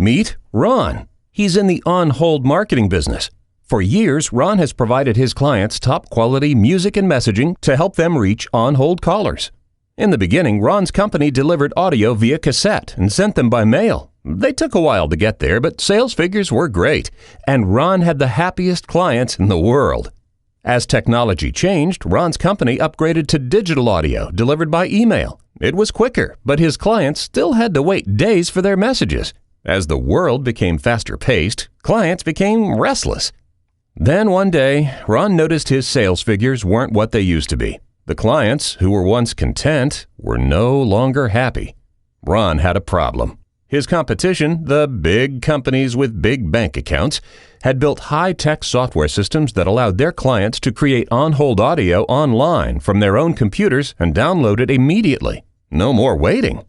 Meet Ron. He's in the on-hold marketing business. For years, Ron has provided his clients top-quality music and messaging to help them reach on-hold callers. In the beginning, Ron's company delivered audio via cassette and sent them by mail. They took a while to get there, but sales figures were great, and Ron had the happiest clients in the world. As technology changed, Ron's company upgraded to digital audio delivered by email. It was quicker, but his clients still had to wait days for their messages. As the world became faster-paced, clients became restless. Then one day, Ron noticed his sales figures weren't what they used to be. The clients, who were once content, were no longer happy. Ron had a problem. His competition, the big companies with big bank accounts, had built high-tech software systems that allowed their clients to create on-hold audio online from their own computers and download it immediately. No more waiting.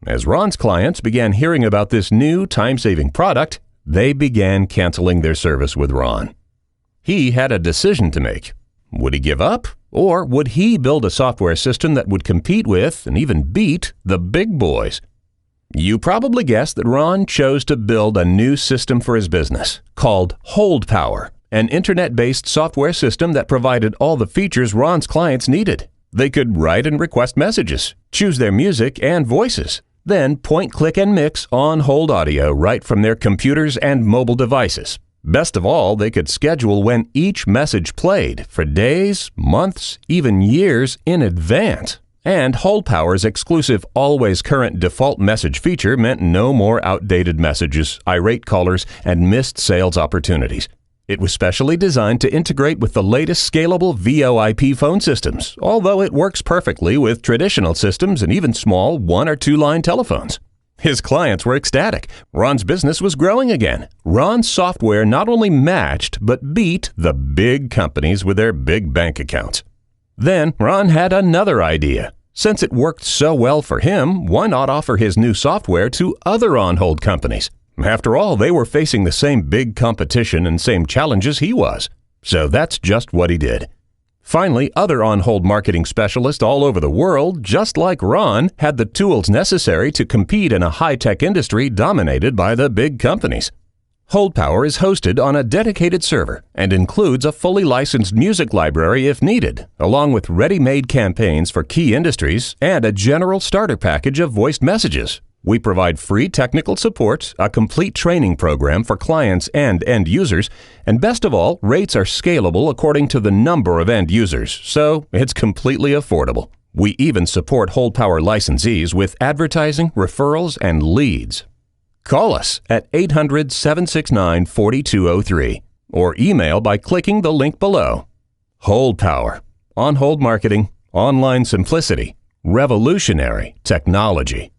As Ron's clients began hearing about this new time-saving product, they began canceling their service with Ron. He had a decision to make. Would he give up, or would he build a software system that would compete with and even beat the big boys? You probably guessed that Ron chose to build a new system for his business called Hold Power, an internet-based software system that provided all the features Ron's clients needed. They could write and request messages, choose their music and voices, then point, click, and mix on-hold audio right from their computers and mobile devices. Best of all, they could schedule when each message played for days, months, even years in advance. And Hold Power's exclusive Always Current default message feature meant no more outdated messages, irate callers, and missed sales opportunities. It was specially designed to integrate with the latest scalable VoIP phone systems, although it works perfectly with traditional systems and even small 1- or 2-line telephones. His clients were ecstatic. Ron's business was growing again. Ron's software not only matched, but beat the big companies with their big bank accounts. Then Ron had another idea. Since it worked so well for him, why not offer his new software to other on-hold companies? After all, they were facing the same big competition and same challenges he was. So that's just what he did. Finally, other on-hold marketing specialists all over the world, just like Ron, had the tools necessary to compete in a high-tech industry dominated by the big companies. Hold Power is hosted on a dedicated server and includes a fully licensed music library if needed, along with ready-made campaigns for key industries and a general starter package of voiced messages. We provide free technical support, a complete training program for clients and end users, and best of all, rates are scalable according to the number of end users, so it's completely affordable. We even support Hold Power licensees with advertising, referrals, and leads. Call us at 800-769-4203 or email by clicking the link below. Hold Power. On-hold marketing, online simplicity, revolutionary technology.